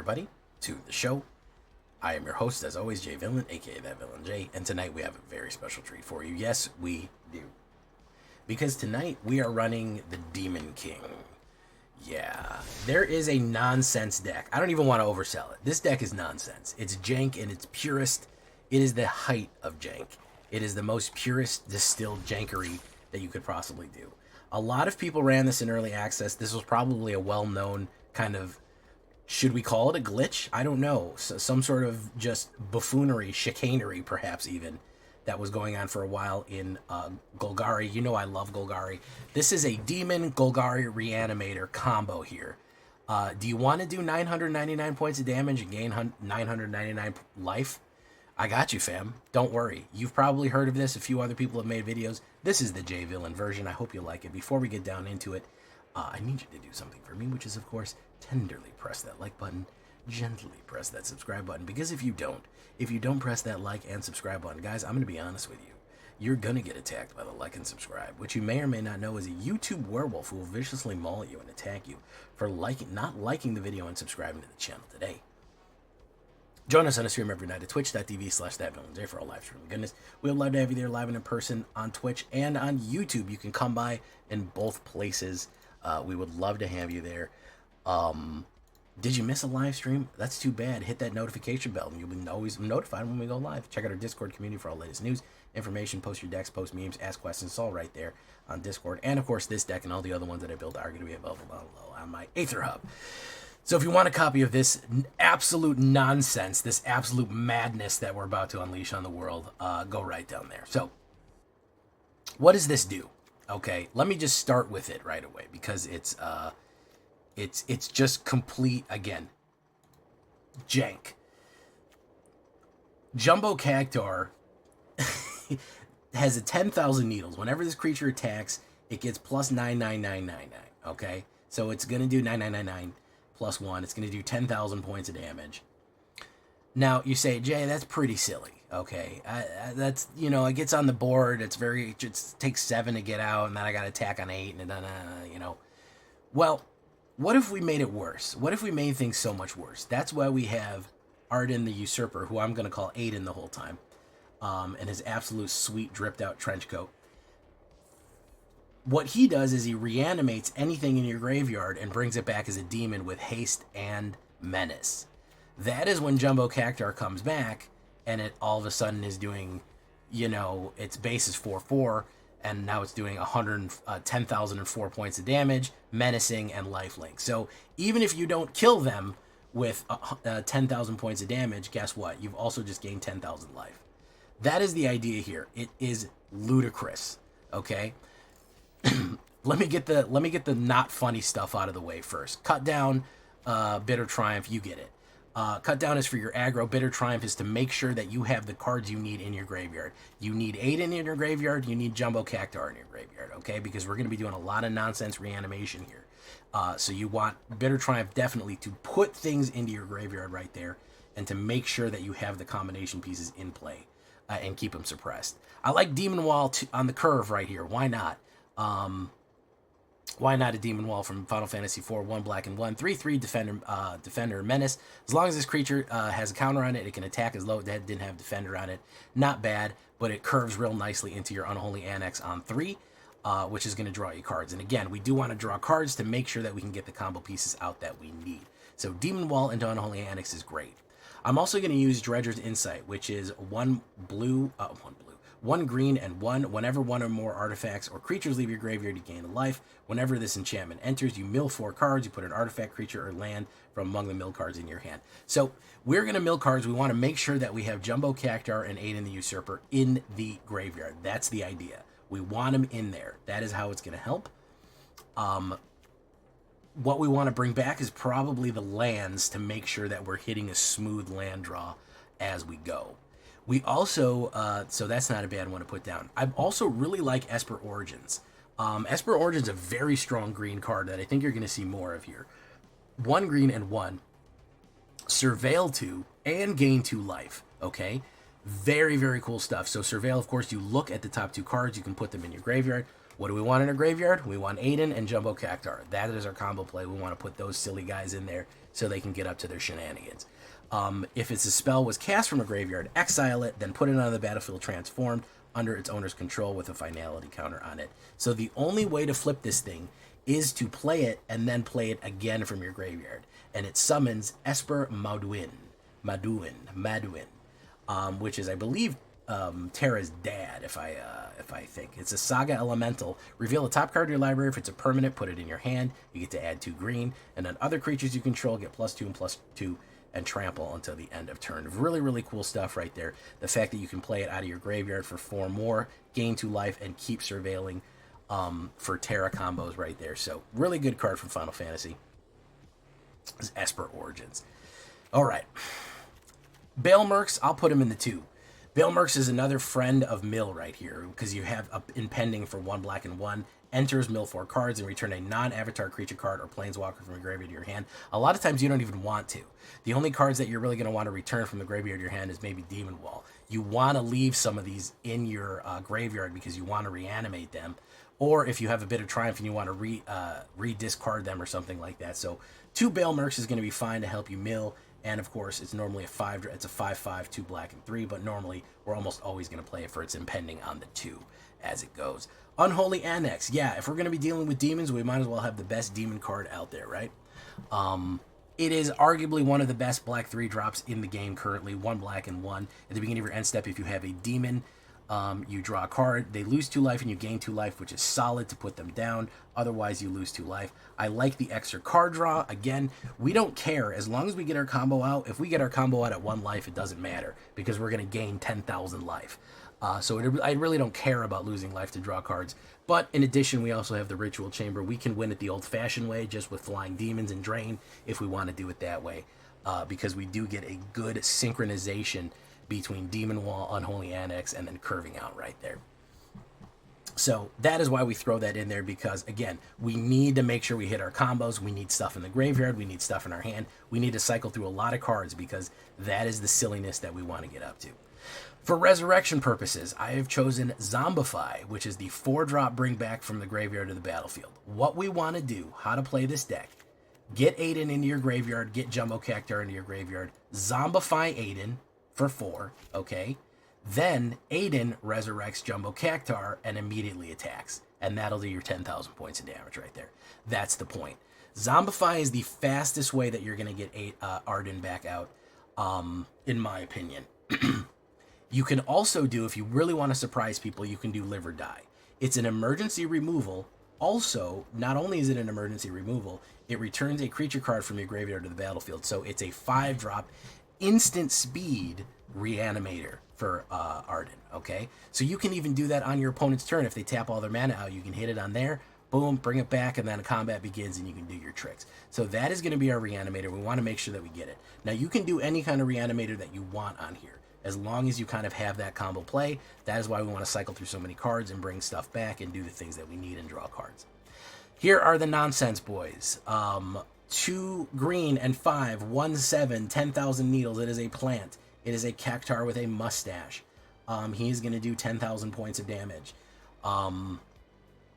everybody, to the show. I am your host, as always, Jay Villain, aka That Villain Jay, and tonight we have a very special treat for you. Yes, we do. Because tonight we are running the Demon King. Yeah, there is a nonsense deck. I don't even want to oversell it. This deck is nonsense. It's jank in its purest. It is the height of jank. It is the most purest distilled jankery that you could possibly do. A lot of people ran this in early access. This was probably a well-known kind of, should we call it a glitch? I don't know. So, some sort of just buffoonery, chicanery perhaps even, that was going on for a while in Golgari. You know I love Golgari. This is a Demon Golgari Reanimator combo here. Do you want to do 999 points of damage and gain 999 life? I got you, fam. Don't worry. You've probably heard of this. A few other people have made videos. This is the J Villain version. I hope you like it. Before we get down into it, I need you to do something for me, which is, of course, tenderly press that like button, gently press that subscribe button, because if you don't press that like and subscribe button, guys, I'm going to be honest with you. You're going to get attacked by the like and subscribe, which you may or may not know is a YouTube werewolf who will viciously maul you and attack you for not liking the video and subscribing to the channel today. Join us on a stream every night at twitch.tv/thatvillainj for all live streaming goodness. We would love to have you there live and in person on Twitch and on YouTube. You can come by in both places. We would love to have you there. Did you miss a live stream? That's too bad. Hit that notification bell and you'll be always notified when we go live. Check out our Discord community for all latest news, information, post your decks, post memes, ask questions. It's all right there on Discord. And of course, this deck and all the other ones that I built are going to be available down below on my AetherHub. So if you want a copy of this absolute nonsense, this absolute madness that we're about to unleash on the world, go right down there. So what does this do? Okay, let me just start with it right away because it's just complete, again, jank. Jumbo Cactaur has a 10,000 needles. Whenever this creature attacks, it gets plus 99999. Okay, so it's gonna do 9999. Plus 1, it's going to do 10,000 points of damage. Now, you say, Jay, that's pretty silly, okay? That's, you know, it gets on the board, it takes 7 to get out, and then I got to attack on 8, and then, you know. Well, what if we made it worse? What if we made things so much worse? That's why we have ARDYN the Usurper, who I'm going to call AetherHub the whole time, and his absolute sweet dripped-out trench coat. What he does is he reanimates anything in your graveyard and brings it back as a demon with haste and menace. That is when Jumbo Cactaur comes back and it all of a sudden is doing, you know, its base is 4/4 and now it's doing 10,004 points of damage, menacing, and lifelink. So even if you don't kill them with 10,000 points of damage, guess what? You've also just gained 10,000 life. That is the idea here. It is ludicrous, okay? Let me get the not funny stuff out of the way first. Cut down, Bitter Triumph, you get it. Cut down is for your aggro. Bitter Triumph is to make sure that you have the cards you need in your graveyard. You need AetherHub in your graveyard. You need Jumbo Cactaur in your graveyard, okay? Because we're going to be doing a lot of nonsense reanimation here. So you want Bitter Triumph definitely to put things into your graveyard right there and to make sure that you have the combination pieces in play and keep them suppressed. I like Demon Wall on the curve right here. Why not? Why not a Demon Wall from Final Fantasy IV, 1 black and 1, 3/3 Defender Menace. As long as this creature has a counter on it, it can attack as low. That didn't have Defender on it. Not bad, but it curves real nicely into your Unholy Annex on 3, which is going to draw you cards. And again, we do want to draw cards to make sure that we can get the combo pieces out that we need. So Demon Wall into Unholy Annex is great. I'm also going to use Dredger's Insight, which is 1 green and 1. Whenever 1 or more artifacts or creatures leave your graveyard, you gain a life. Whenever this enchantment enters, you mill 4 cards. You put an artifact, creature, or land from among the mill cards in your hand. So we're going to mill cards. We want to make sure that we have Jumbo Cactaur and AetherHub the Usurper in the graveyard. That's the idea. We want them in there. That is how it's going to help. What we want to bring back is probably the lands to make sure that we're hitting a smooth land draw as we go. We also, so that's not a bad one to put down. I also really like Esper Origins. Esper Origins is a very strong green card that I think you're going to see more of here. 1 green and 1. Surveil 2 and gain 2 life, okay? Very, very cool stuff. So Surveil, of course, you look at the top 2 cards. You can put them in your graveyard. What do we want in our graveyard? We want ARDYN and Jumbo Cactuar. That is our combo play. We want to put those silly guys in there so they can get up to their shenanigans. If it's a spell was cast from a graveyard, exile it, then put it on the battlefield transformed under its owner's control with a finality counter on it. So the only way to flip this thing is to play it and then play it again from your graveyard. And it summons Esper Maduin, which is, I believe, Terra's dad, if I think. It's a Saga Elemental. Reveal the top card of your library. If it's a permanent, put it in your hand. You get to add 2 green. And then other creatures you control get +2 and +2 and trample until the end of turn. Really, really cool stuff right there. The fact that you can play it out of your graveyard for 4 more, gain 2 life, and keep surveilling for Terra combos right there. So really good card from Final Fantasy. This is Esper Origins. All right. Bale Mercs, I'll put him in the 2. Bale Mercs is another friend of mill right here, because you have impending for 1 black and 1. Enters, mill 4 cards, and return a non-avatar creature card or planeswalker from your graveyard to your hand. A lot of times you don't even want to. The only cards that you're really going to want to return from the graveyard to your hand is maybe Demon Wall. You want to leave some of these in your graveyard because you want to reanimate them. Or if you have a bit of Triumph and you want to re-discard them or something like that. So 2 Bale Mercs is going to be fine to help you mill. And of course, it's normally a 5/5, 2 black and 3, but normally we're almost always going to play it for its impending on the 2 as it goes. Unholy Annex. Yeah, if we're going to be dealing with demons, we might as well have the best demon card out there, right? It is arguably one of the best black 3 drops in the game currently. 1 black and 1. At the beginning of your end step, if you have a demon, you draw a card. They lose 2 life and you gain 2 life, which is solid to put them down. Otherwise, you lose 2 life. I like the extra card draw. Again, we don't care. As long as we get our combo out, if we get our combo out at 1 life, it doesn't matter because we're going to gain 10,000 life. I really don't care about losing life to draw cards. But in addition, we also have the Ritual Chamber. We can win it the old-fashioned way, just with Flying Demons and Drain, if we want to do it that way. Because we do get a good synchronization between Demon Wall, Unholy Annex, and then curving out right there. So that is why we throw that in there, because, again, we need to make sure we hit our combos. We need stuff in the graveyard. We need stuff in our hand. We need to cycle through a lot of cards because that is the silliness that we want to get up to. For resurrection purposes, I have chosen Zombify, which is the 4-drop bring back from the graveyard to the battlefield. What we want to do, how to play this deck, get ARDYN into your graveyard, get Jumbo Cactaur into your graveyard, Zombify ARDYN for 4, okay? Then ARDYN resurrects Jumbo Cactaur and immediately attacks. And that'll do your 10,000 points of damage right there. That's the point. Zombify is the fastest way that you're going to get ARDYN back out, in my opinion. You can also do, if you really want to surprise people, you can do Live or Die. It's an emergency removal. Also, not only is it an emergency removal, it returns a creature card from your graveyard to the battlefield. So it's a 5-drop instant speed reanimator for ARDYN, okay? So you can even do that on your opponent's turn. If they tap all their mana out, you can hit it on there, boom, bring it back, and then combat begins and you can do your tricks. So that is going to be our reanimator. We want to make sure that we get it. Now, you can do any kind of reanimator that you want on here, as long as you kind of have that combo play. That is why we want to cycle through so many cards and bring stuff back and do the things that we need and draw cards. Here are the nonsense boys. 2 green and 5, 1/7, 10,000 needles. It is a plant. It is a Cactaur with a mustache. He's going to do 10,000 points of damage.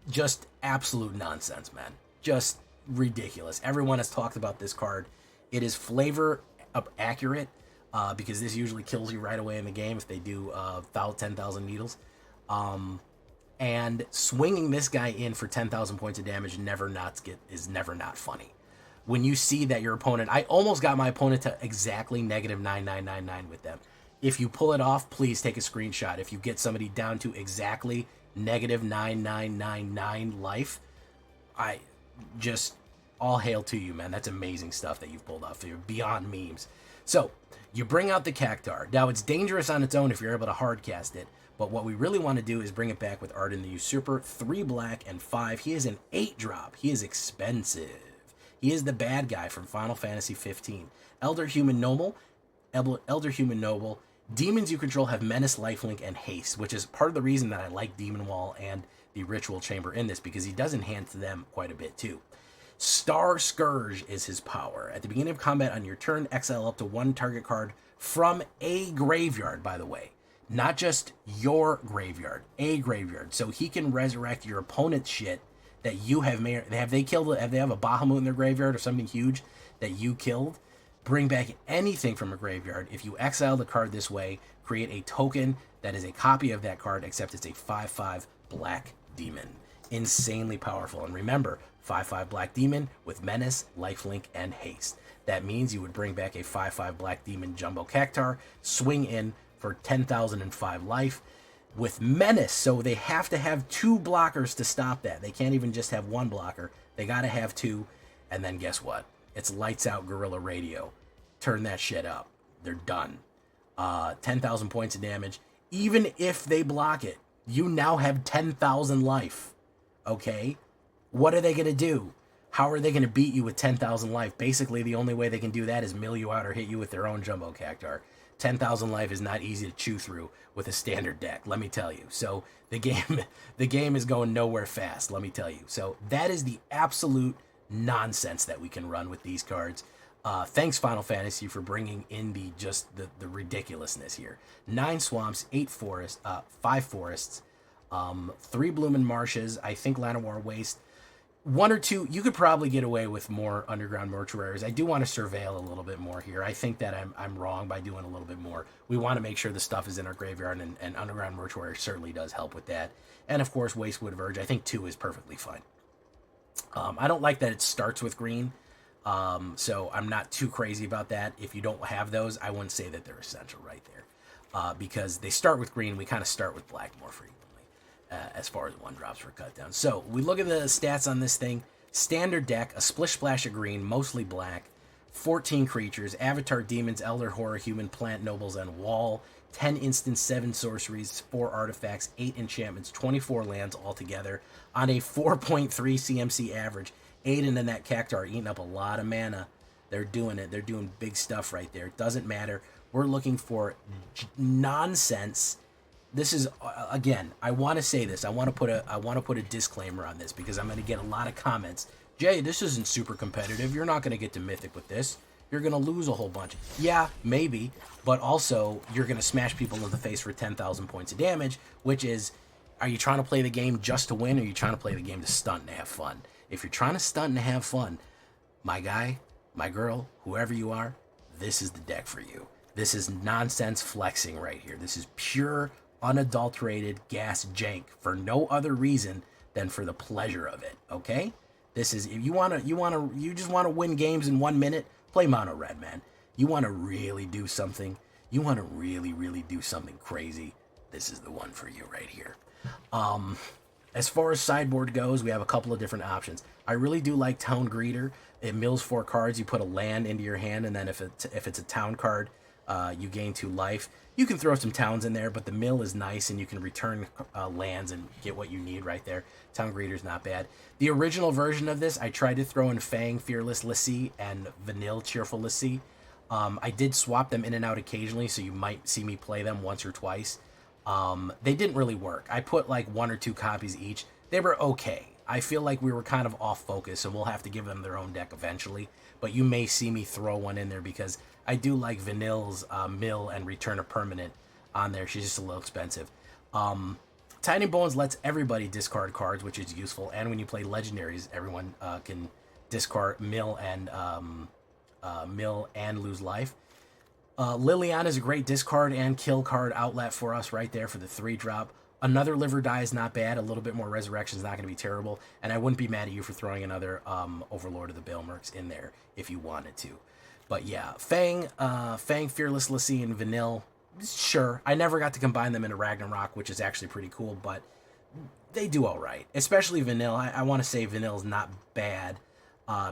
Just absolute nonsense, man. Just ridiculous. Everyone has talked about this card. It is flavor accurate. Because this usually kills you right away in the game if they do 10,000 needles. And swinging this guy in for 10,000 points of damage is never not funny. When you see that your opponent, I almost got my opponent to exactly -9999 with them. If you pull it off, please take a screenshot. If you get somebody down to exactly -9999 life, I just all hail to you, man. That's amazing stuff that you've pulled off. You're beyond memes. So you bring out the Cactaur. Now, it's dangerous on its own if you're able to hardcast it, but what we really want to do is bring it back with ARDYN the Usurper, 3 black and 5. He is an 8-drop. He is expensive. He is the bad guy from Final Fantasy 15. Elder Human Noble. Demons you control have Menace, Lifelink, and Haste, which is part of the reason that I like Demon Wall and the Ritual Chamber in this, because he does enhance them quite a bit too. Star Scourge is his power. At the beginning of combat on your turn, exile up to 1 target card from a graveyard, by the way. Not just your graveyard, a graveyard. So he can resurrect your opponent's shit that you have made. Have they have a Bahamut in their graveyard or something huge that you killed? Bring back anything from a graveyard. If you exile the card this way, create a token that is a copy of that card, except it's a 5/5 black demon. Insanely powerful. And remember, 5/5 black demon with menace, lifelink, and haste. That means you would bring back a 5/5 black demon jumbo Cactaur, swing in for 10,005 life with menace. So they have to have 2 blockers to stop that. They can't even just have 1 blocker. They got to have 2. And then guess what? It's lights out guerrilla radio. Turn that shit up. They're done. 10,000 points of damage. Even if they block it, you now have 10,000 life. Okay? What are they going to do? How are they going to beat you with 10,000 life? Basically, the only way they can do that is mill you out or hit you with their own jumbo Cactaur. 10,000 life is not easy to chew through with a standard deck, let me tell you. So the game is going nowhere fast, let me tell you. So that is the absolute nonsense that we can run with these cards. Thanks, Final Fantasy, for bringing in the ridiculousness here. 9 swamps, 8 forests, 5 forests, 3 blooming marshes, I think Llanowar Waste. 1 or 2, you could probably get away with more underground mortuaries. I do want to surveil a little bit more here. I think that I'm wrong by doing a little bit more. We want to make sure the stuff is in our graveyard, and underground mortuary certainly does help with that. And of course, Wastewood Verge. I think 2 is perfectly fine. I don't like that it starts with green, so I'm not too crazy about that. If you don't have those, I wouldn't say that they're essential right there, because they start with green. We kind of start with black more frequently. As far as 1-drops for cut down. So we look at the stats on this thing. Standard deck, a splish splash of green, mostly black, 14 creatures, avatar demons, elder horror, human, plant, nobles, and wall, 10 instants, 7 sorceries, 4 artifacts, 8 enchantments, 24 lands altogether on a 4.3 CMC average. ARDYN and that Cactuar are eating up a lot of mana. They're doing it. They're doing big stuff right there. It doesn't matter. We're looking for nonsense. This is, again, I want to say this. I want to put a disclaimer on this because I'm going to get a lot of comments. Jay, this isn't super competitive. You're not going to get to Mythic with this. You're going to lose a whole bunch. Yeah, maybe, but also you're going to smash people in the face for 10,000 points of damage, which is, are you trying to play the game just to win, or are you trying to play the game to stunt and have fun? If you're trying to stunt and have fun, my guy, my girl, whoever you are, this is the deck for you. This is nonsense flexing right here. This is pure unadulterated gas jank for no other reason than for the pleasure of it. Okay, this is, if you just want to win games in 1 minute, play mono red, man. You want to really do something, you want to really do something crazy, this is the one for you right here. As far as sideboard goes, we have a couple of different options. I really do like Town Greeter. It mills 4 cards. You put a land into your hand, and then if it's a town card, you gain 2 life. You can throw some towns in there, but the mill is nice, and you can return lands and get what you need right there. Town Greeter's not bad. The original version of this, I tried to throw in Fang, Fearless Lassie, and Vanille, Cheerful Lassie. I did swap them in and out occasionally, so you might see me play them once or twice. They didn't really work. I put like 1 or 2 copies each. They were okay. I feel like we were kind of off focus, and we'll have to give them their own deck eventually. But you may see me throw one in there because I do like Vanille's mill and return a permanent on there. She's just a little expensive. Tiny Bones lets everybody discard cards, which is useful. And when you play legendaries, everyone can discard mill and lose life. Liliana is a great discard and kill card outlet for us right there for the 3-drop. Another Live or Die is not bad. A little bit more resurrection is not going to be terrible. And I wouldn't be mad at you for throwing another Overlord of the Baelmerks in there if you wanted to. But yeah, Fang, Fearless Lassie, and Vanille, sure. I never got to combine them into Ragnarok, which is actually pretty cool, but they do all right. Especially Vanille. I want to say Vanille's not bad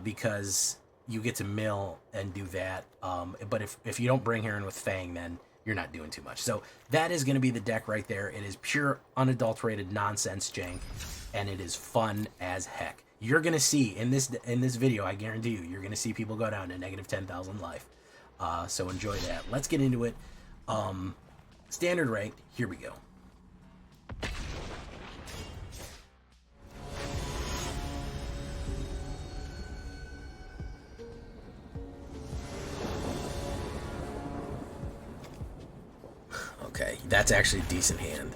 because you get to mill and do that. But if you don't bring her in with Fang, then you're not doing too much. So that is going to be the deck right there. It is pure, unadulterated nonsense jank, and it is fun as heck. You're going to see in this video, I guarantee you're going to see people go down to negative 10,000 life. So enjoy that. Let's get into it. Standard ranked, here we go. Okay, That's actually a decent hand.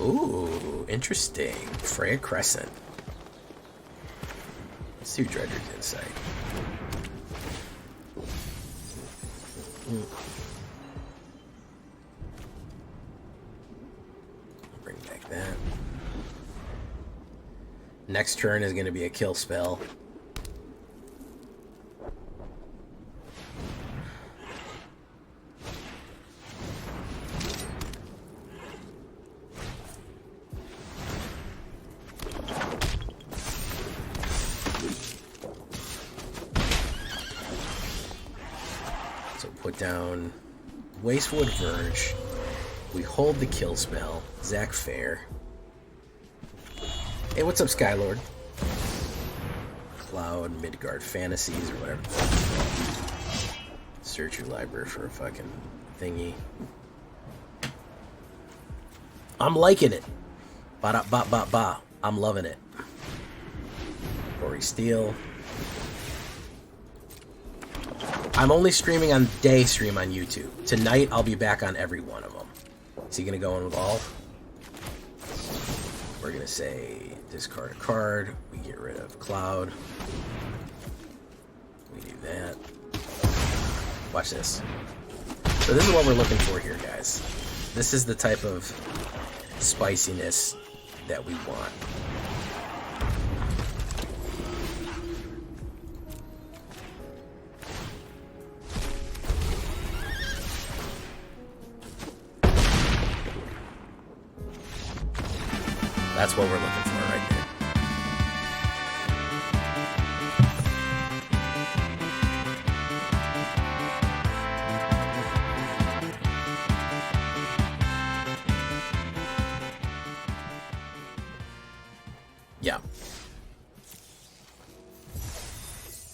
Ooh, interesting. Freya Crescent. Let's do Dredger's Insight. Bring back that. Next turn is going to be a kill spell. Put down Wastewood Verge. We hold the kill spell. Zach Fair. Hey, what's up, Skylord? Cloud, Midgard Fantasies, or whatever. Search your library for a fucking thingy. I'm liking it. Ba-da-ba-ba-ba. I'm loving it. Ori Steel. I'm only streaming on day stream on YouTube. Tonight, I'll be back on every one of them. Is he going to go in with all? We're going to say discard a card. We get rid of Cloud. We do that. Watch this. So this is what we're looking for here, guys. This is the type of spiciness that we want. That's what we're looking for right there. Yeah.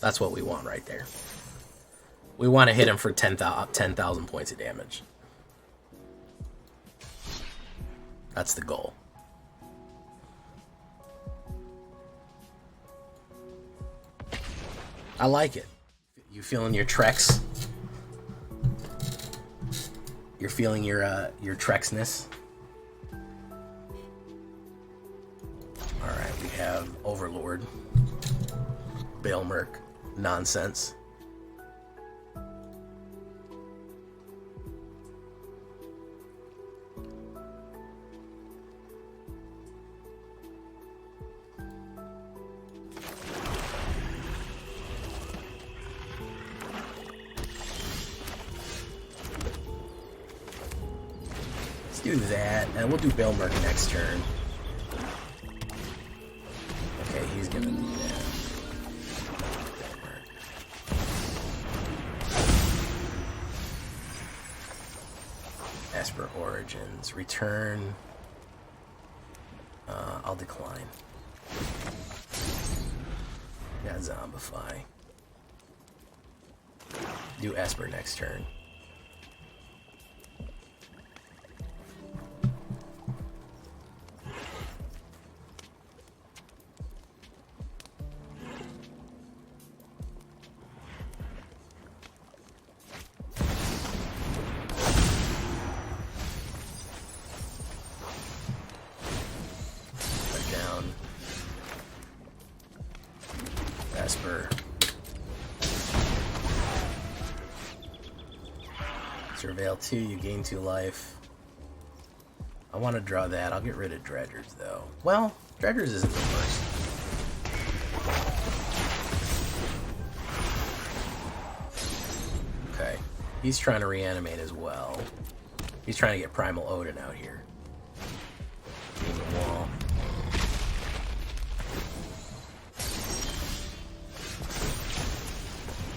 That's what we want right there. We want to hit him for 10,000 points of damage. That's the goal. I like it. You feeling your Trex? You're feeling your Trexness? Alright, we have Overlord. Bailmerk. Nonsense. Do that, and we'll do Bailmerk next turn. Okay, he's gonna do that. Esper Origins. Return. I'll decline. Got Zombify. Do Esper next turn. Surveil 2, you gain 2 life. I want to draw that. I'll get rid of Dredgers, though. Well, Dredgers isn't the worst. Okay. He's trying to reanimate as well. He's trying to get Primal Odin out here. Demon Wall.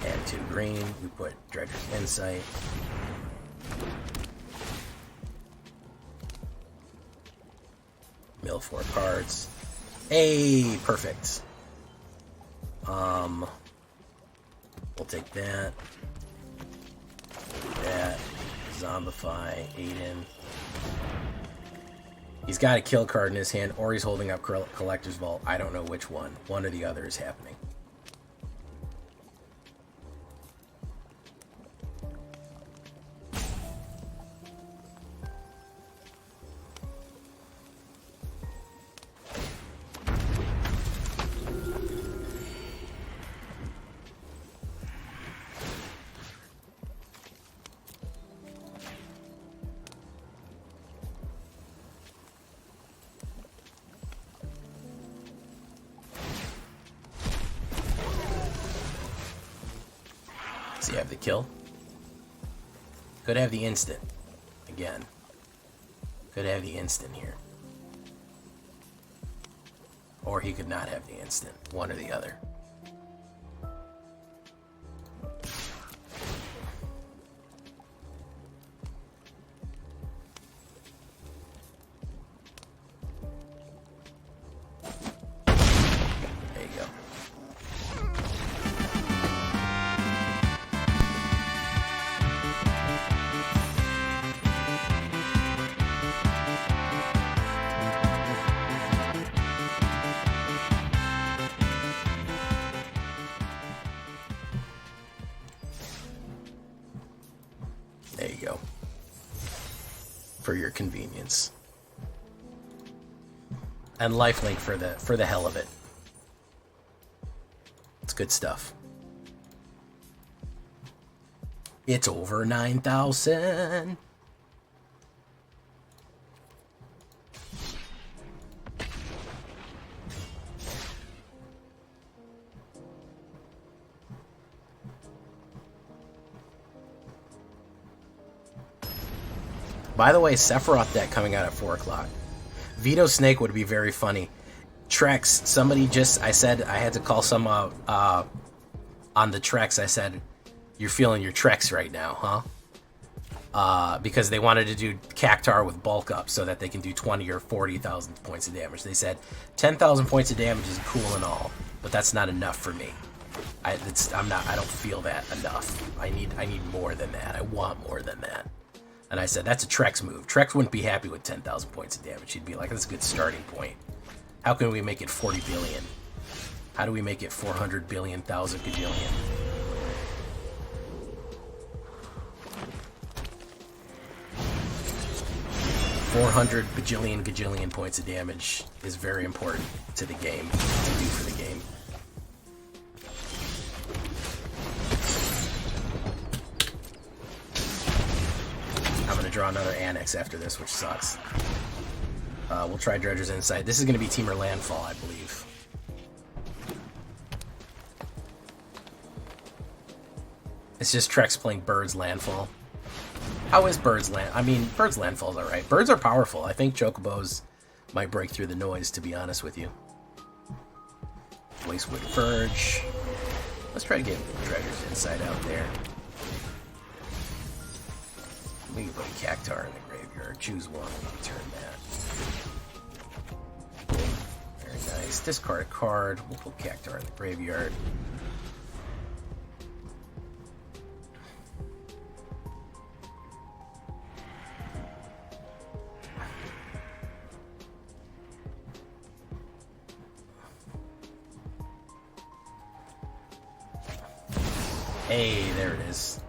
Add 2 green. We put Dredger's Insight. Mill 4 cards. Hey, perfect. We'll take that. Zombify, ARDYN. He's got a kill card in his hand, or he's holding up Collector's Vault. I don't know which one. One or the other is happening. Does he have the kill? Could have the instant. Again. Could have the instant here. Or he could not have the instant. One or the other. There you go. There you go. For your convenience. And lifelink for the hell of it. It's good stuff. It's over 9,000. By the way, Sephiroth deck coming out at 4 o'clock. Veto Snake would be very funny. Trex, somebody just, I said I had to call some on the Trex. I said, you're feeling your Trex right now, huh? Because they wanted to do Cactaur with bulk up so that they can do 20 or 40,000 points of damage. They said 10,000 points of damage is cool and all, but that's not enough for me. I don't feel that enough. I need more than that. I want more than that. And I said, that's a Trex move. Trex wouldn't be happy with 10,000 points of damage. He'd be like, that's a good starting point. How can we make it 40 billion? How do we make it 400 billion, thousand gajillion? $400 bajillion gajillion points of damage is very important to the game, to do for the game. I'm going to draw another Annex after this, which sucks. We'll try Dredger's Insight. This is going to be Temur Landfall, I believe. It's just Trex playing Bird's Landfall. How is Bird's Land? I mean, Bird's Landfall's alright. Birds are powerful. I think Chocobos might break through the noise, to be honest with you. Wastewood Verge. Let's try to get Dredger's Insight out there. We can put a Cactaur in the graveyard. Choose one. Return that. Very nice. Discard a card. We'll put Cactaur in the graveyard. Hey, there it is.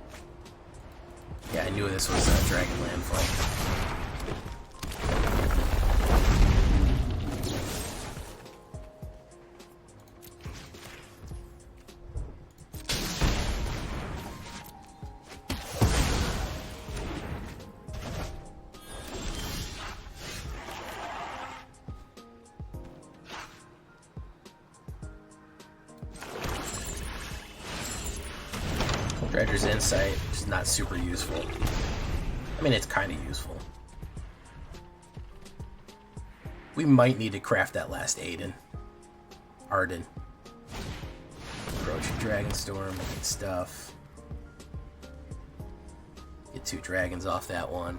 Yeah, I knew this was Dragon Landfall. Dredger's Insight, which is not super useful. I mean, it's kind of useful. We might need to craft that last ARDYN. Approaching Dragonstorm, good stuff. Get 2 dragons off that one.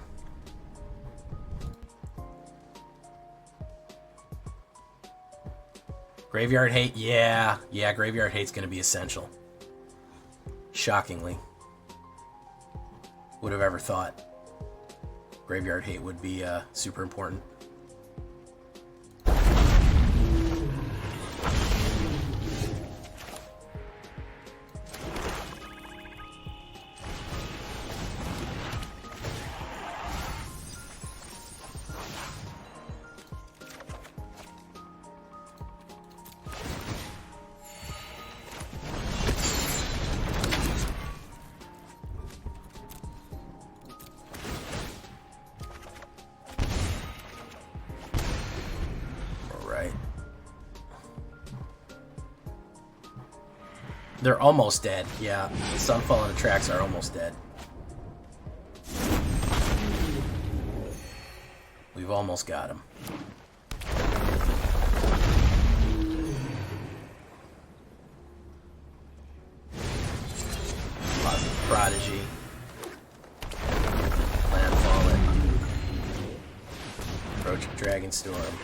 Graveyard Hate? Yeah, Graveyard Hate's gonna be essential. Shockingly. Would have ever thought. Graveyard hate would be super important. They're almost dead. Yeah, the Sunfall and the tracks are almost dead. We've almost got him. Positive Prodigy. Landfall it. Approach of Dragonstorm.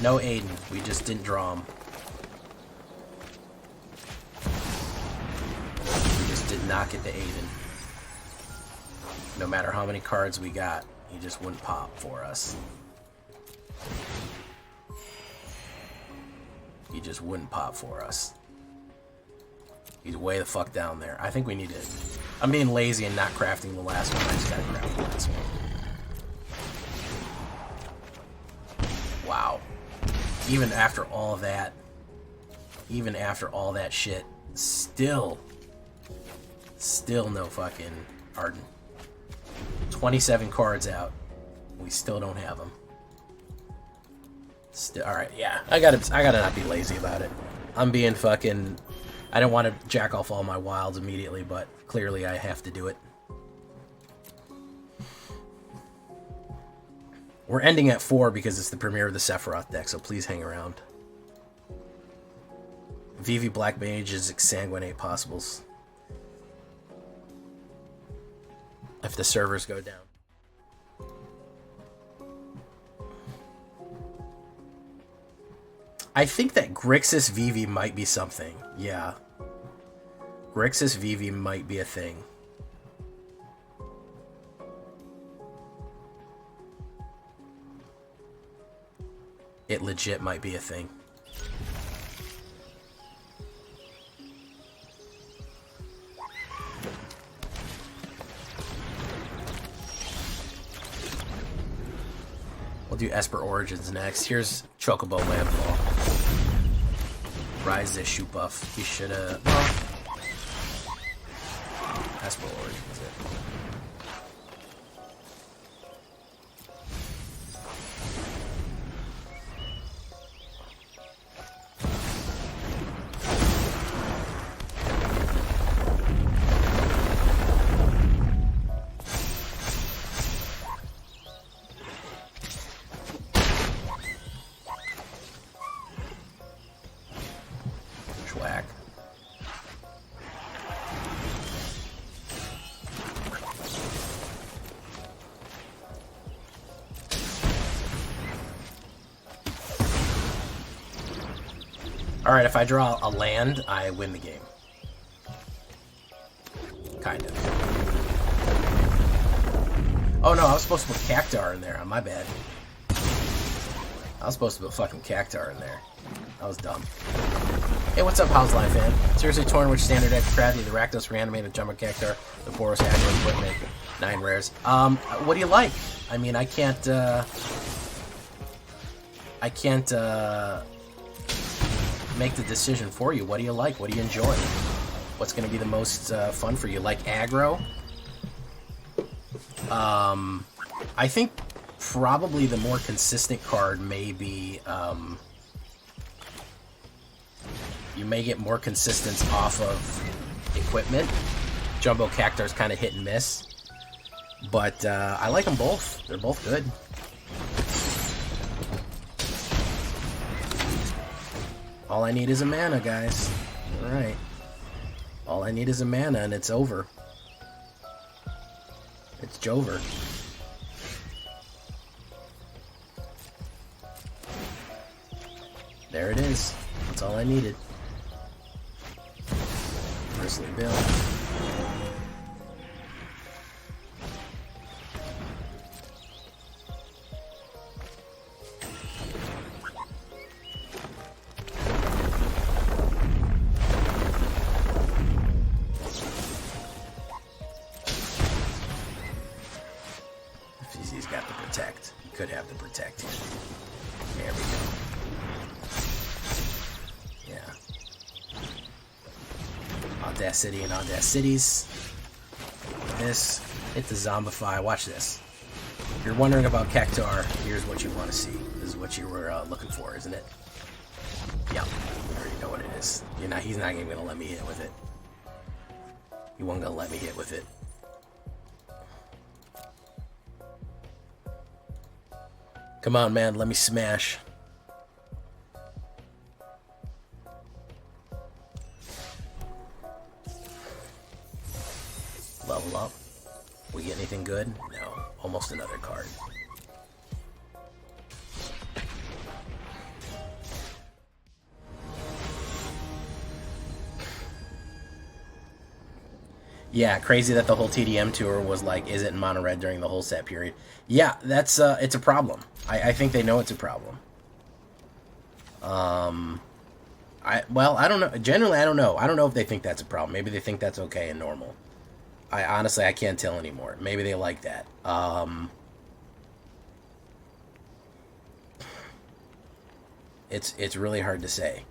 No ARDYN, we just didn't draw him. We just did not get the ARDYN. No matter how many cards we got, he just wouldn't pop for us. He just wouldn't pop for us. He's way the fuck down there. I think we need to... I'm being lazy and not crafting the last one. I just gotta craft the last one. Wow. Even after all that, shit, still no fucking ARDYN. 27 cards out, we still don't have them. Still, all right, yeah, I gotta not be lazy about it. I'm being fucking. I don't want to jack off all my wilds immediately, but clearly I have to do it. We're ending at 4 because it's the premiere of the Sephiroth deck, so please hang around. VV Black Mage is exsanguinate possibles. If the servers go down. I think that Grixis VV might be something. Yeah. Grixis VV might be a thing. It legit might be a thing. We'll do Esper Origins next. Here's Chocobo Landfall. Rise this shoot buff. He should have... Esper Origins. Alright, if I draw a land, I win the game. Kind of. Oh no, I was supposed to put Cactaur in there. My bad. I was supposed to put fucking Cactaur in there. That was dumb. Hey, what's up, How's Life, fan? Seriously torn which standard deck Crafty, the Rakdos Reanimator Jank Cactaur, the Boros Aggro Equipment, 9 rares. What do you like? I mean, I can't make the decision for you. What do you like? What do you enjoy? What's going to be the most fun for you? Like aggro? I think probably the more consistent card may be... you may get more consistence off of equipment. Jumbo Cactaur's kind of hit and miss. But I like them both. They're both good. All I need is a mana, guys. Alright. All I need is a mana, and it's over. It's Jover. There it is. That's all I needed. Bristly Bill. He's got the protect. He could have the protect here. There we go. Yeah. Audacity and Audacities. This. Hit the Zombify. Watch this. If you're wondering about Cactaur, here's what you want to see. This is what you were looking for, isn't it? Yep. You already know what it is. He's not even going to let me hit with it. He wasn't going to let me hit with it. Come on, man. Let me smash. Level up. We get anything good? No. Almost another card. Yeah, crazy that the whole TDM tour was like, is it in mono red during the whole set period? Yeah, that's it's a problem. I think they know it's a problem. Well, I don't know. Generally, I don't know. I don't know if they think that's a problem. Maybe they think that's okay and normal. Honestly, I can't tell anymore. Maybe they like that. It's really hard to say.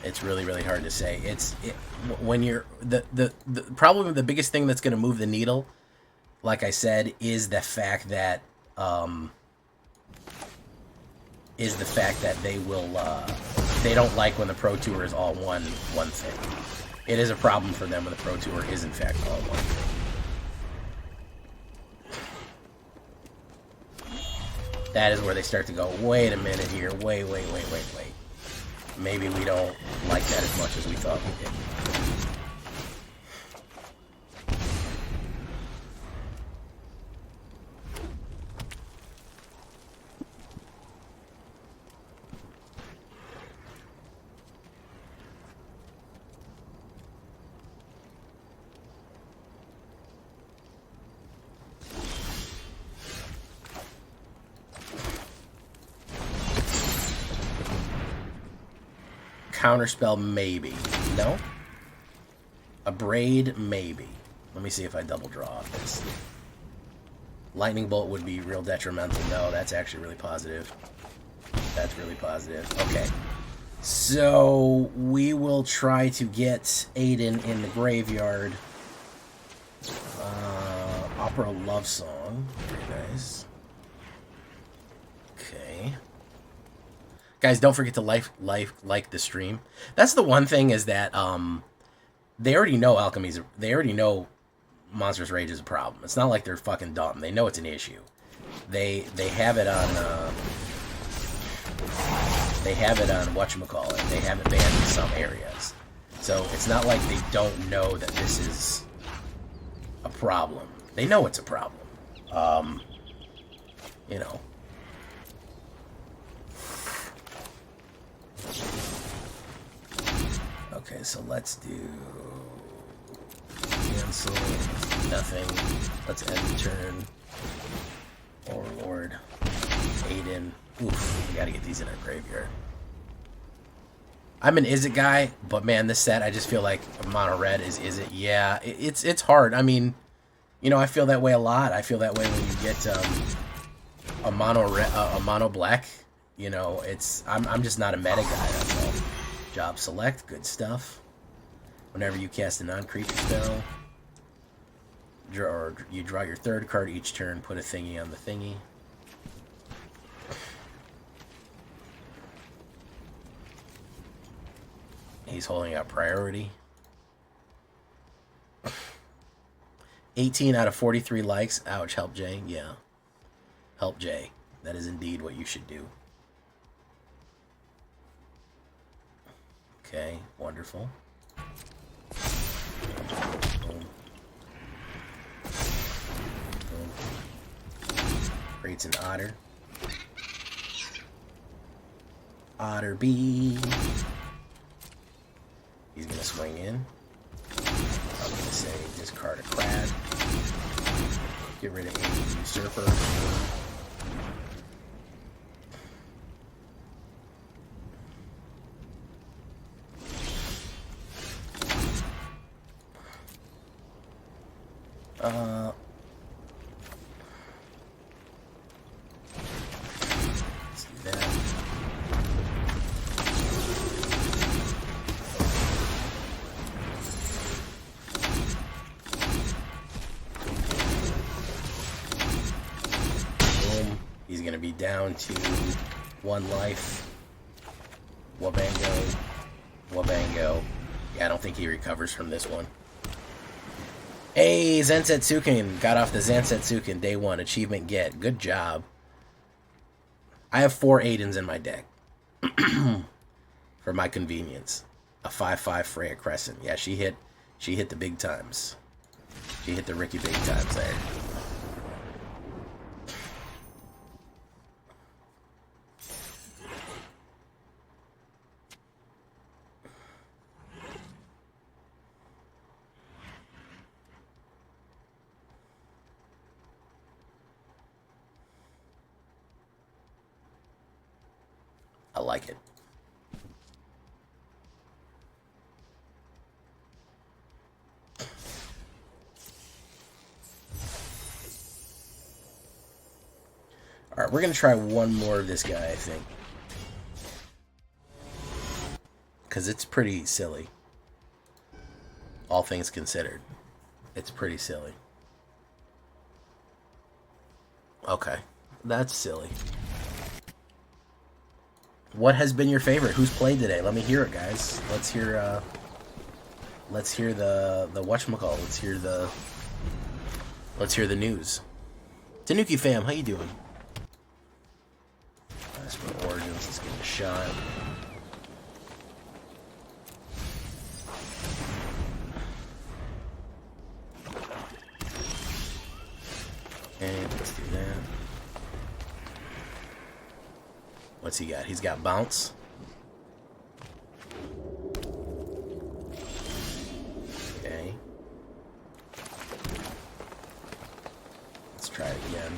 It's really, really hard to say. When you're probably the biggest thing that's going to move the needle, like I said, is the fact that they will they don't like when the Pro Tour is all one thing. It is a problem for them when the Pro Tour is in fact all one thing. That is where they start to go, wait a minute here, wait. Maybe we don't like that as much as we thought we did. Counterspell, maybe. No? A Braid, maybe. Let me see if I double draw off this. Lightning Bolt would be real detrimental. No, that's actually really positive. That's really positive. Okay. So, we will try to get ARDYN in the graveyard. Opera Love Song. Very nice. Okay. Guys, don't forget to like the stream. That's the one thing, is that they already know alchemy's. They already know Monstrous Rage is a problem. It's not like they're fucking dumb. They know it's an issue. They have it on whatchamacallit. They have it banned in some areas. So it's not like they don't know that this is a problem. They know it's a problem. You know. Okay, so let's do cancel, nothing. Let's end the turn. Overlord, ARDYN. Oof, we gotta get these in our graveyard. I'm an Is It guy, but man, this set, I just feel like mono red is It. Yeah, it's hard. I mean, I feel that way a lot. I feel that way when you get a mono black. I'm just not a meta guy. That's all. Job select, good stuff. Whenever you cast a non-creature spell, you draw your third card each turn, put a thingy on the thingy. He's holding out priority. 18 out of 43 likes. Ouch, help Jay. Yeah. Help Jay. That is indeed what you should do. Okay, wonderful. Boom. Boom. Creates an otter. Otter B. He's gonna swing in. I'm gonna say discard a crab. Get rid of a usurper. Let's do that. Boom. He's gonna be down to 1 life. Wabango. Wabango. Yeah, I don't think he recovers from this one. Hey, Zensetsuken. Got off the Zensetsuken day 1. Achievement get. Good job. I have 4 ARDYNs in my deck. For my convenience. A 5/5 Freya Crescent. Yeah, she hit the big times. She hit the Ricky big times there. I like it. Alright, we're going to try one more of this guy, I think. Because it's pretty silly. All things considered. It's pretty silly. Okay. That's silly. What has been your favorite? Who's played today? Let me hear it, guys. Let's hear the whatchamacall. Let's hear the news. Tanuki fam, how you doing? That's for Origins. Let's give it a shot. And let's do that. What's he got? He's got bounce. Okay. Let's try it again.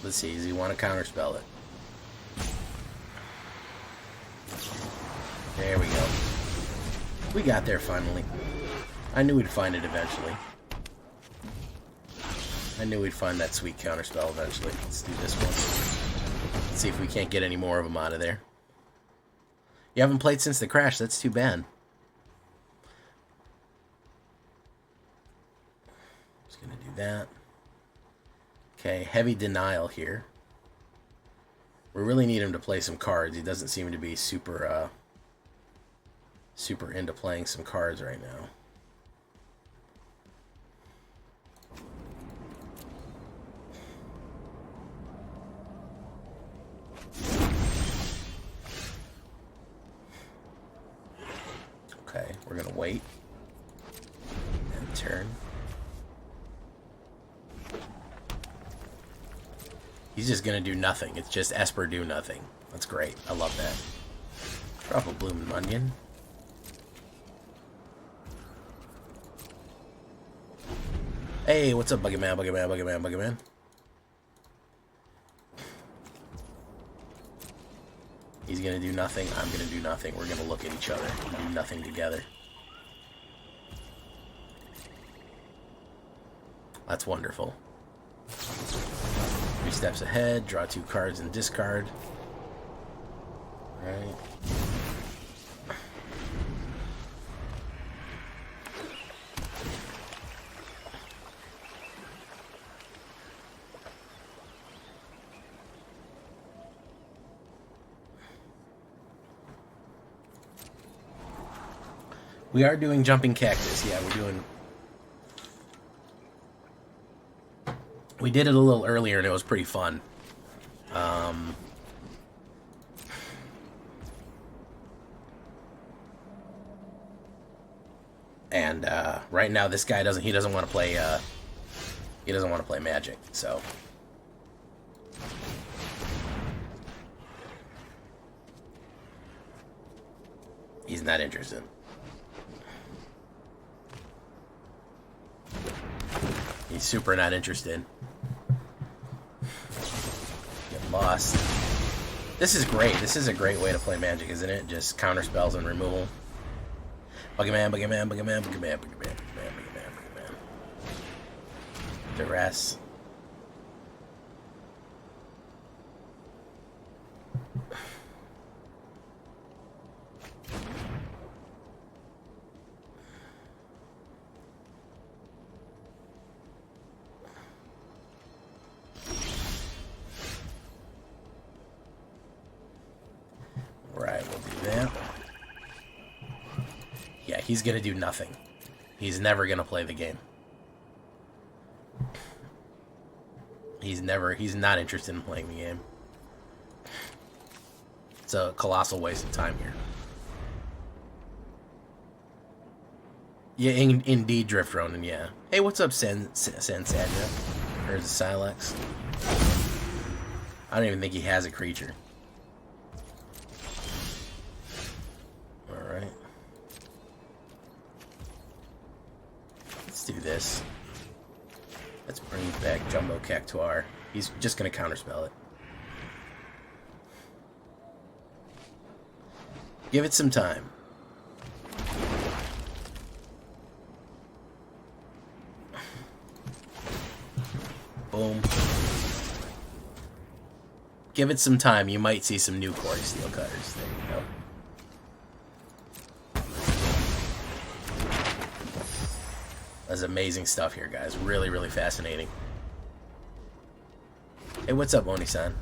Let's see. Does he want to counterspell it? There we go. We got there finally. I knew we'd find it eventually. I knew we'd find that sweet counterspell eventually. Let's do this one. Let's see if we can't get any more of them out of there. You haven't played since the crash. That's too bad. Just gonna do that. Okay, heavy denial here. We really need him to play some cards. He doesn't seem to be super into playing some cards right now. Okay, we're gonna wait and turn. He's just gonna do nothing. It's just Esper do nothing. That's great. I love that. Drop a Bloomin' Onion. Hey, what's up, Buggy Man, Buggy Man, Buggy Man, Buggy Man? He's gonna do nothing. I'm gonna do nothing. We're gonna look at each other and do nothing together. That's wonderful. 3 steps ahead. Draw 2 cards and discard. All right. We are doing Jumping Cactus. Yeah, we're doing... We did it a little earlier, and it was pretty fun. And right now, this guy doesn't want to play. He doesn't want to play Magic, so. He's not interested. He's super not interested. Get lost. This is great. This is a great way to play Magic, isn't it? Just counter spells and removal. Boogeyman, boogeyman, boogeyman, boogeyman, boogeyman, boogeyman, boogeyman, boogeyman. Duress. Right, we'll do that. Yeah, he's gonna do nothing. He's never gonna play the game. He's not interested in playing the game. It's a colossal waste of time here. Yeah, indeed, Drift Ronin, yeah. Hey, what's up, Sandra? Or is it Silex? I don't even think he has a creature. Alright. Let's do this. Let's bring back Jumbo Cactuar. He's just going to counterspell it. Give it some time. Boom. Give it some time. You might see some new Quarry Steel Cutters. There you go. That's amazing stuff here, guys. Really, really fascinating. Hey, what's up, Oni-san?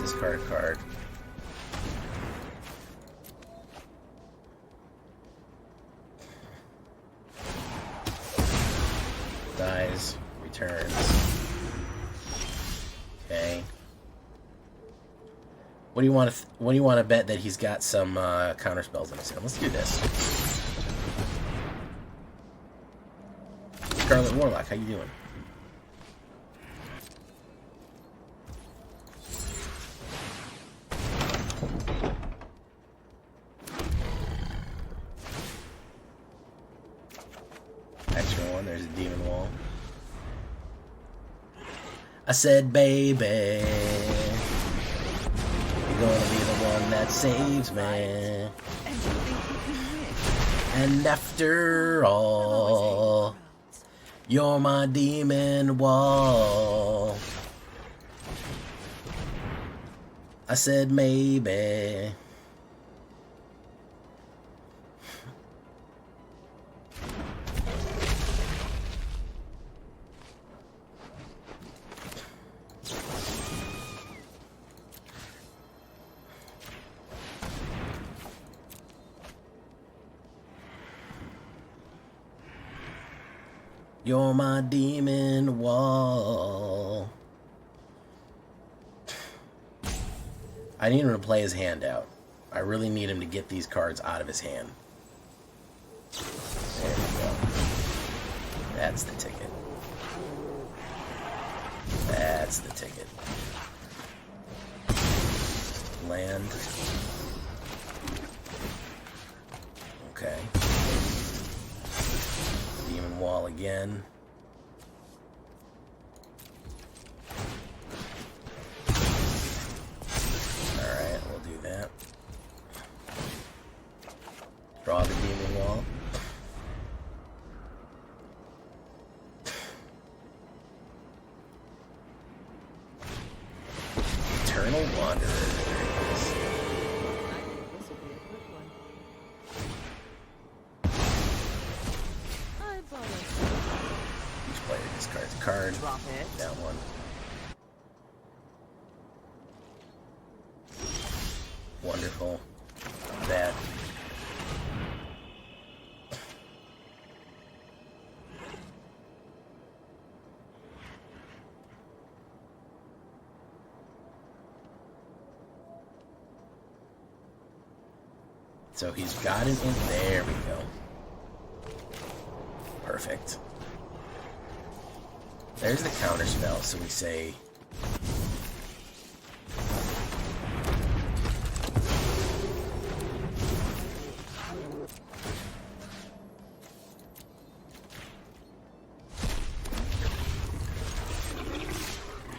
Discard a card. Dies. Returns. Okay. What do you want to bet that he's got some counter spells in his hand? Let's do this. Scarlet Warlock, how you doing? Extra one, there's a Demon Wall. I said, baby, gonna be the one that saves me. And after all, you're my demon wall. I said maybe. You're my demon wall. I need him to play his hand out. I really need him to get these cards out of his hand. There we go. That's the ticket. That's the ticket. Land. Okay. Demon Wall again. Alright, we'll do that. Draw the Demon Wall. Eternal Wanderer. Each player discards a card. That one. Wonderful. That. So he's got it in. There we go. Perfect. There's the counter spell. So we say.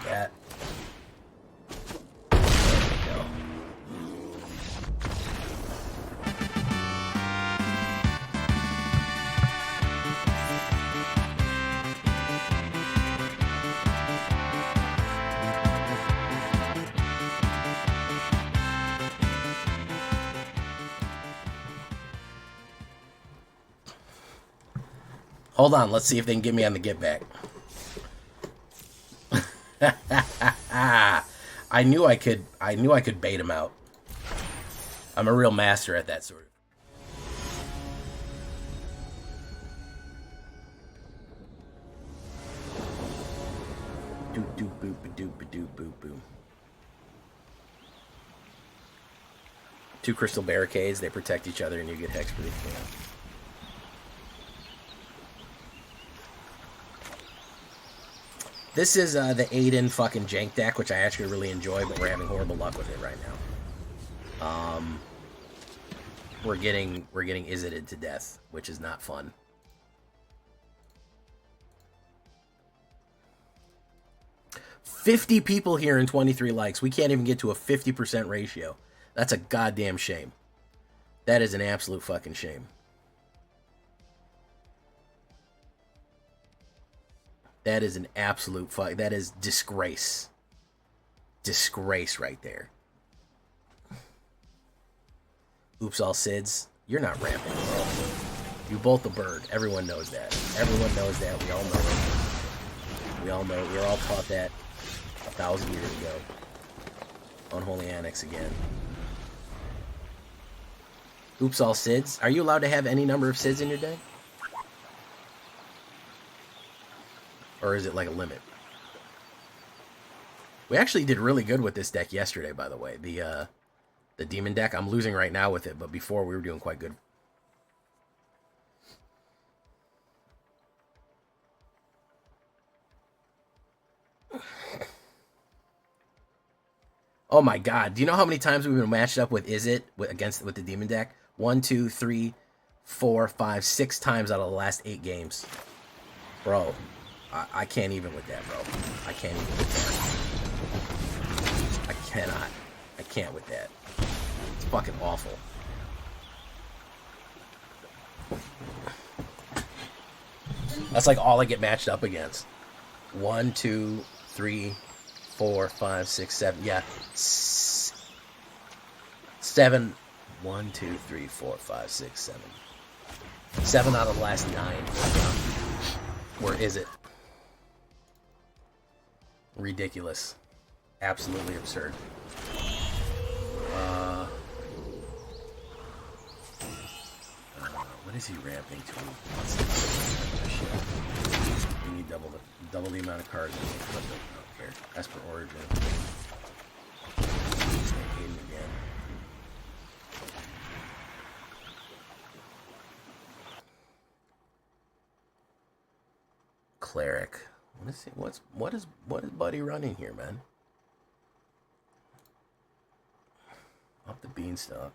That. Hold on, let's see if they can get me on the get back. I knew I could bait him out. I'm a real master at that sort of. Doop doop boop doop doop boop boop. Two crystal barricades, they protect each other and you get hexproof. Yeah. This is the ARDYN fucking Jank deck, which I actually really enjoy, but we're having horrible luck with it right now. We're getting Izzited to death, which is not fun. $50 people here and 23 likes. We can't even get to a 50% ratio. That's a goddamn shame. That is an absolute fucking shame. That is an absolute fuck. That is disgrace. Disgrace right there. Oops, all SIDS. You're not ramping, bro. You bolt the bird. Everyone knows that. Everyone knows that. We all know it. We all know it. We were all taught that 1,000 years ago. Unholy Annex again. Oops, all SIDS. Are you allowed to have any number of SIDS in your deck? Or is it like a limit? We actually did really good with this deck yesterday, by the way. The demon deck. I'm losing right now with it, but before we were doing quite good. Oh my god. Do you know how many times we've been matched up with against the demon deck? 1, 2, 3, 4, 5, 6 times out of the last 8 games. Bro. I can't even with that, bro. I can't even with that. I cannot. I can't with that. It's fucking awful. That's like all I get matched up against. 1, 2, 3, 4, 5, 6, 7. Yeah. 7. 1, 2, 3, 4, 5, 6, 7. 7 out of the last 9. Where is it? Ridiculous. Absolutely absurd. What is he ramping to? We need double the amount of cards. I don't care. As per origin. ARDYN again. Cleric. Let's see. What is Buddy running here, man? Up the beanstalk.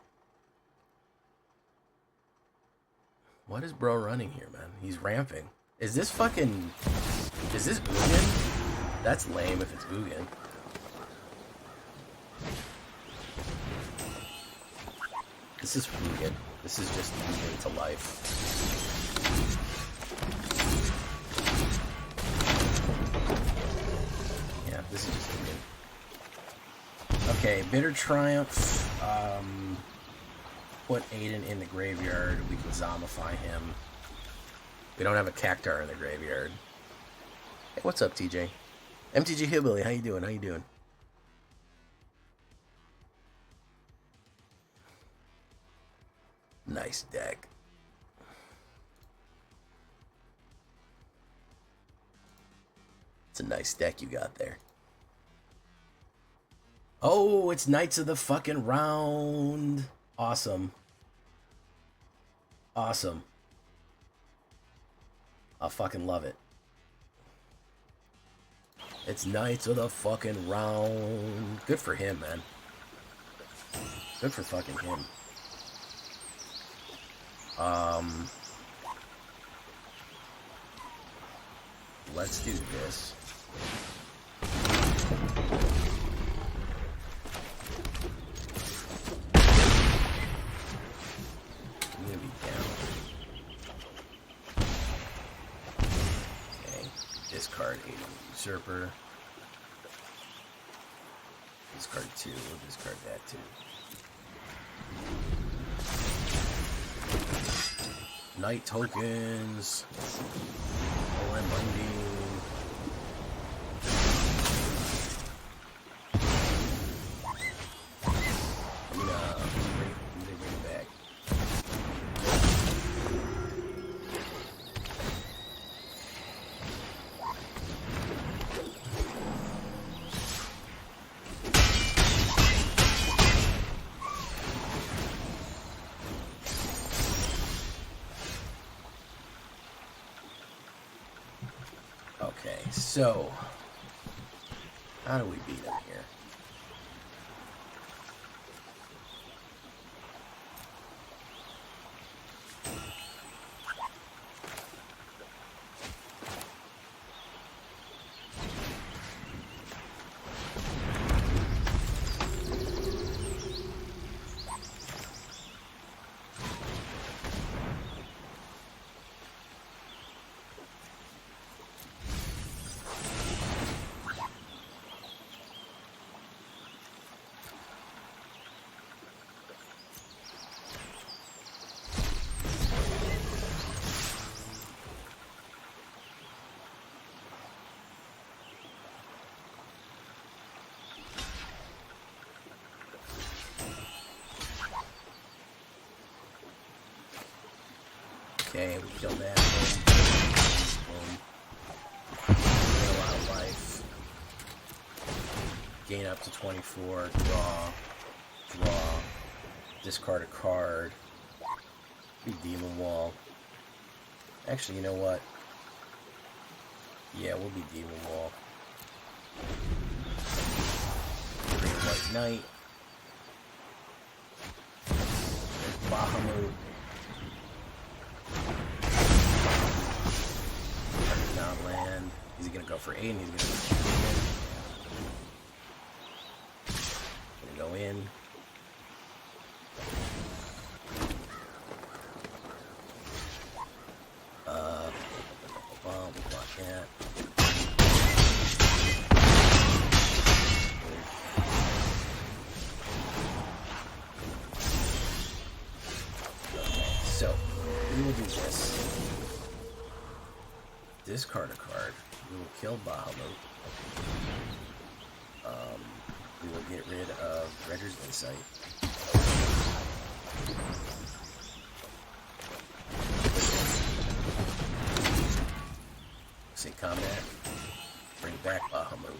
What is bro running here, man? He's ramping. Is this Ugin? That's lame if it's Ugin. This is Ugin. This is just Ugin to life. Yeah, this is just Ugin. Okay, Bitter Triumph. Put ARDYN in the graveyard. We can zombify him. We don't have a Cactaur in the graveyard. Hey, what's up, TJ? MTG Hillbilly, how you doing? How you doing? Nice deck. It's a nice deck you got there. Oh, it's Knights of the fucking Round. Awesome. Awesome. I fucking love it. It's Knights of the fucking Round. Good for him, man. Good for fucking him. Let's do this. I'm gonna be down. Okay. Discard ARDYN Usurper. Discard 2. We'll discard that too. Night tokens. OM Binding. Bring it back. Okay, so how do we beat him here? Okay, we killed that. Boom. Gain a lot of life. Gain up to 24. Draw. Discard a card. Be Demon Wall. Actually, you know what? Yeah, we'll be Demon Wall. Green White Knight. Bahamut. Not land. Is he gonna go for 8? And he's gonna go in. We'll block that. Okay, so we will do this. Discard a card. We will kill Bahamut. We will get rid of Dredger's Insight. Say combat. Bring back Bahamut.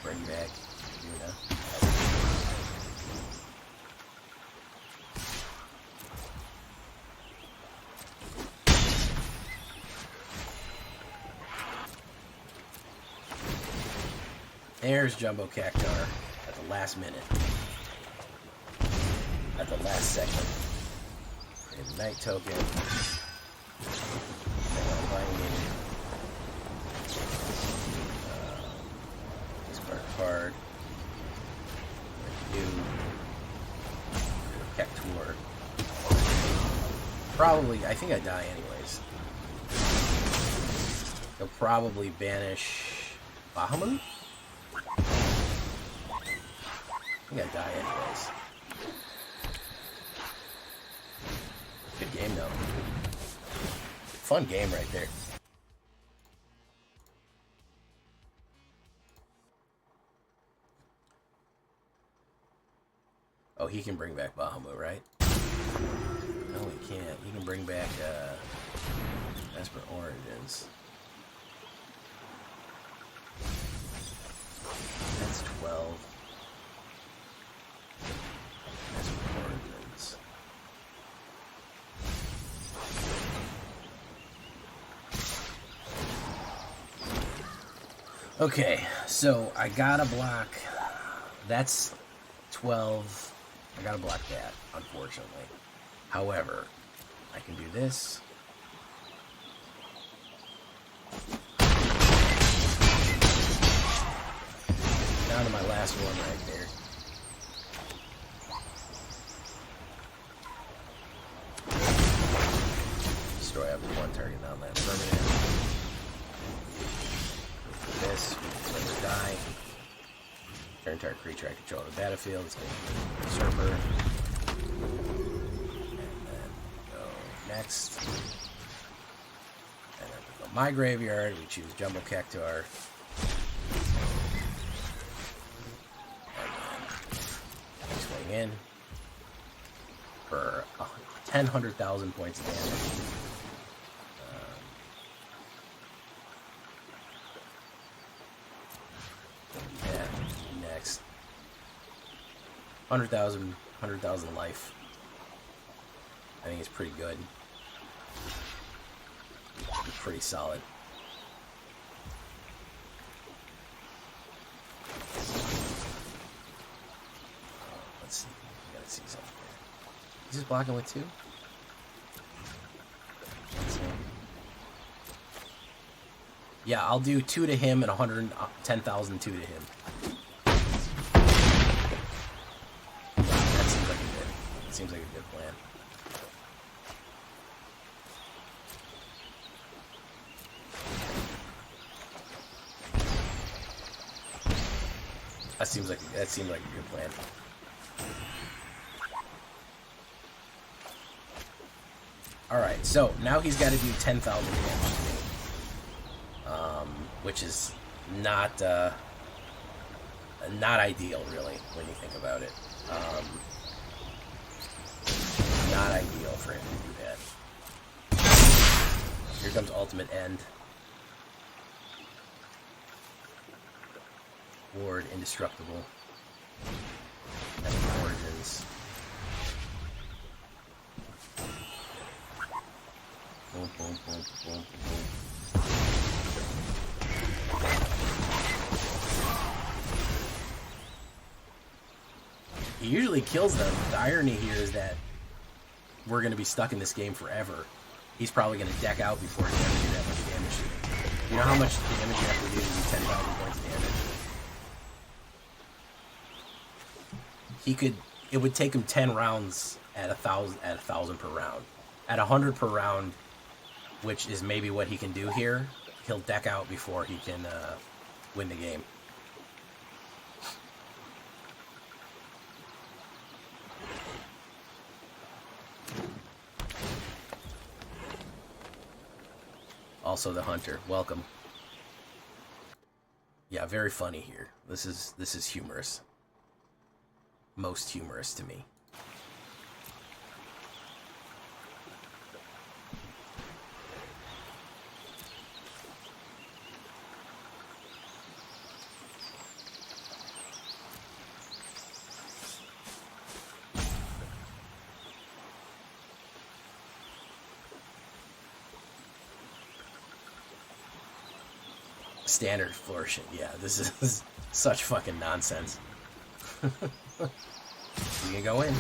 Bring back Yuna. There's Jumbo Cactaur at the last minute. At the last second. Create a night token. Discard a card. New Cactuar. Probably, I think I die anyways. He'll probably banish Bahamut? I think I die anyways. Good game though. Fun game right there. Oh, he can bring back Bahamut, right? No, he can't. He can bring back Desperate Origins. That's 12. Desperate Origins. Okay, so I gotta block. That's 12. I gotta block that, unfortunately. However, I can do this. Down to my last one right there. Destroy up to one target non-land permanent. This, we can die. Turn entire creature I control the battlefield. It's going to be Usurper. And then go next. And then we go my graveyard. We choose Jumbo Cactuar. And then swing in for 100,000 points of damage. Next. 100,000 life. I think it's pretty good. Pretty solid. Let's see. I gotta see something here. He's just blocking with 2? Yeah, I'll do 2 to him and 110,000 2 to him. Seems like a good plan. That seems like a good plan. All right, so now he's got to do 10,000 damage to me, which is not ideal, really, when you think about it. Not ideal for him to do that. Here comes Ultimate End. Ward Indestructible. And Origins. Boom, boom, boom, boom, boom. He usually kills them. The irony here is that we're going to be stuck in this game forever. He's probably going to deck out before he's going to do that much damage. You know how much damage you have to do 10,000 points of damage? It would take him 10 rounds at 1,000 per round. At 100 per round, which is maybe what he can do here, he'll deck out before he can win the game. Also the Hunter, welcome. Yeah, very funny here. This is humorous. Most humorous to me. Standard flourishing. Yeah, this is such fucking nonsense. You can go in.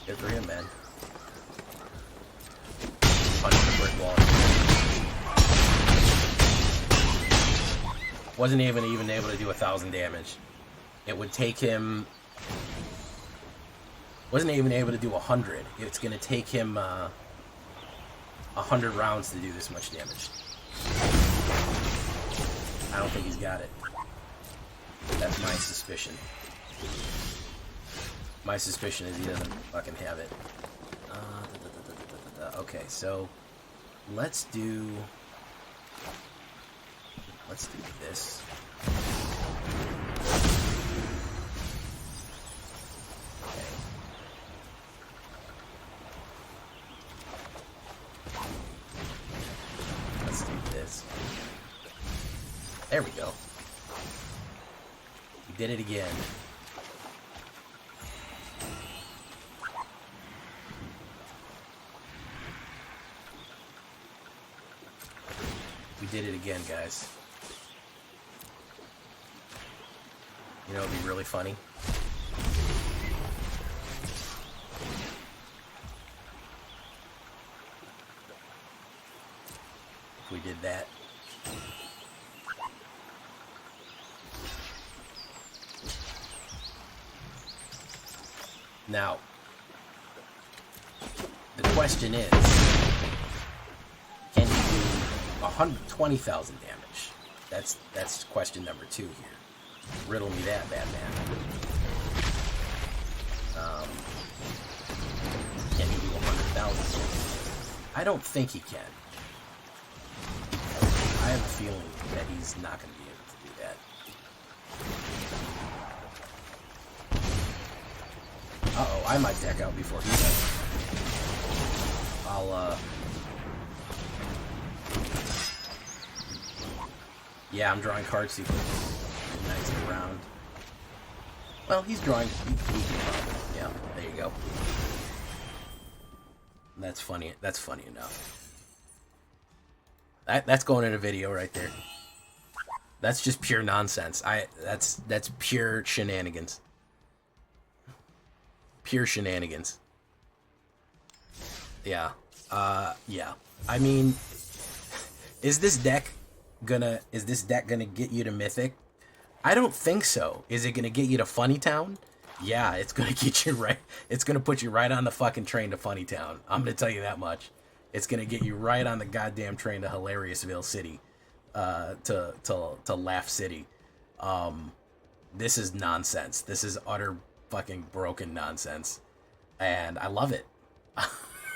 Good for him, man. Punch the brick wall. Wasn't even able to do 1,000 damage. It would take him. Wasn't even able to do 100. It's gonna take him 100 rounds to do this much damage. I don't think he's got it. That's my suspicion. My suspicion is he doesn't fucking have it. Okay, so let's do this. There we go. We did it again. We did it again, guys. You know, it'd be really funny. If we did that. Now, the question is, can you do 120,000 damage? That's question number 2 here. Riddle me that, Batman. Can he do 100,000? I don't think he can. I have a feeling that he's not going to be able to do that. Uh-oh, I might deck out before he does. Yeah, I'm drawing cards to nice around. Well, he's drawing. Yeah, there you go. That's funny. That's funny enough. That's going in a video right there. That's just pure nonsense. That's pure shenanigans. Pure shenanigans. Yeah. Yeah. I mean, is this deck gonna get you to Mythic? I don't think so. Is it gonna get you to Funny Town? Yeah, it's gonna get you right. It's gonna put you right on the fucking train to Funny Town. I'm gonna tell you that much. It's gonna get you right on the goddamn train to Hilariousville City, to Laugh City. This is nonsense. This is utter fucking broken nonsense, and I love it.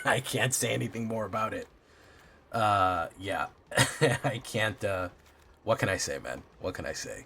I can't say anything more about it. Yeah, I can't. What can I say, man? What can I say?